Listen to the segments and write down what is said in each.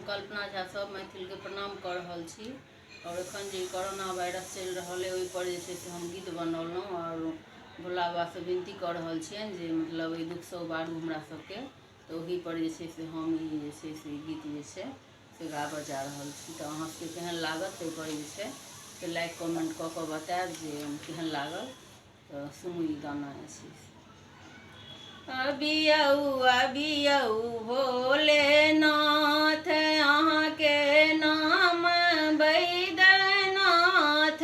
कल्पना झा सब मैथिल के प्रणाम कर रहल छी। और एखन जे कोरोना वायरस चल रहा है ओहि पर से हम गीत बनौलहुँ और भोला बाबा से विनती कर रहल छियनि जे मतलब ई दुख से उबारू हमरा सबके। तो वही पर से हम ई गीत से गाबऽ जा रहल छी। तो अहाँ सबके केहन लागत ताहि पर से लाइक कमेंट कऽ के बतायब जे केहन लागल। तो सुनू ई गाना अबियौ भोलेनाथ अहाँ के नाम बैद्यनाथ,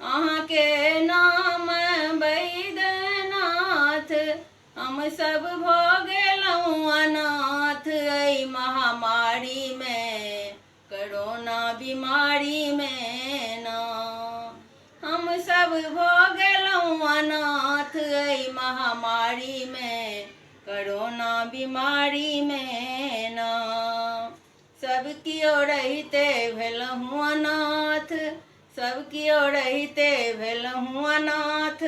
अहाँ के नाम बैद्यनाथ। हम सब भऽ गेलहुँ अनाथ एहि महामारी में, कोरोना बीमारी में ना। हम सब भऽ गेलहुँ अनाथ एहि महामारी में, कोरोना बीमारी में ना। सब कियो रहिते भेलहुँ अनाथ, सब कियो रहिते भेलहुँ अनाथ।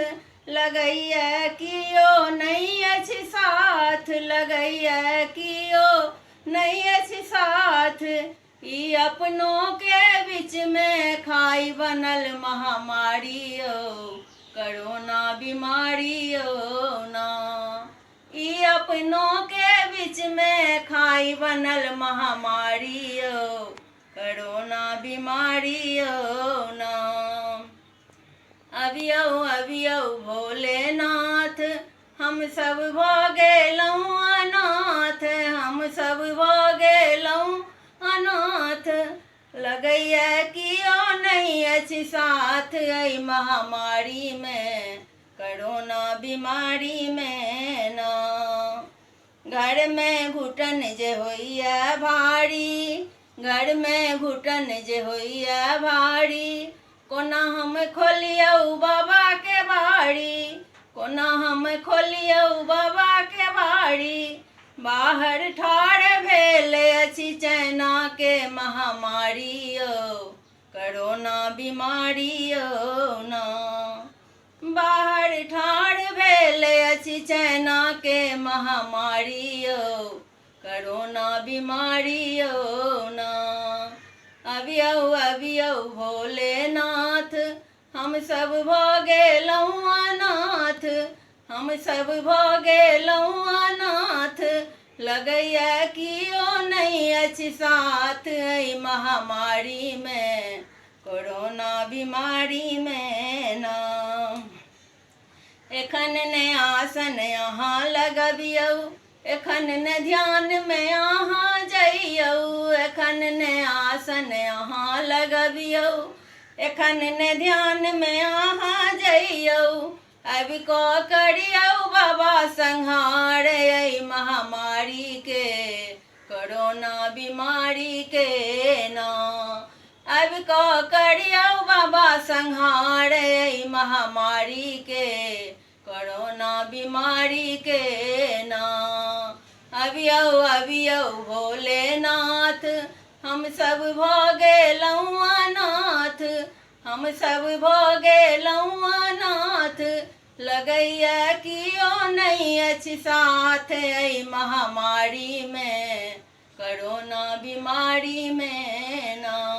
लगैया कियो नहीं अछि साथ, लगैया कियो नहीं अछि साथ। ई अपनों के बीच में खाई बनल महामारी यौ, कोरोना बीमारी यौ ना। ई अपनों के बीच में खाई बनल महामारी यौ, कोरोना बीमारी यौ ना। अबियौ भोलेनाथ हम सब भऽ गेलहुँ अनाथ, हम सब भऽ गेलहुँ अनाथ। लगैया कियो नहीं अछि साथ एहि महामारी में, कोरोना बीमारी में ना। घर में घुटन जे होइया भारी, घर में घुटन जे होइया भारी। कोना हम खोलियौ बाबा के बाड़ी, कोना हम खोलियौ बाबा के बाड़ी। बाहर ठाढ़ भेल अछि चाइना के महामारी यौ, कोरोना बीमारी यौ ना। बाहर ठाढ़ भेल अछि चाइना के महामारी यौ, कोरोना बीमारी यौ ना। अबियौ भोलेनाथ हम सब भऽ गेलहुँ अनाथ, हम सब भऽ गेलहुँ अनाथ। लगैया कियो नहीं अछि साथ एहि महामारी में, कोरोना बीमारी में ना। एखन ने आसन अहाँ लगबियौ, एखन ने ध्यान में अहाँ जइयौ। एखन ने आसन अहाँ लगबियौ, एखन ने ध्यान में अहाँ जइयौ। आबि कऽ करियौ बाबा संहार एहि महामारी के, कोरोना बीमारी के ना। आबि कऽ करियौ बाबा संहार एहि महामारी के, कोरोना बीमारी के ना। अबियौ भोलेनाथ हम सब भऽ गेलहुँ अनाथ, हम सब भऽ गेलहुँ अनाथ। लगैया कियो नहीं अछि साथ एहि महामारी में, कोरोना बीमारी में ना।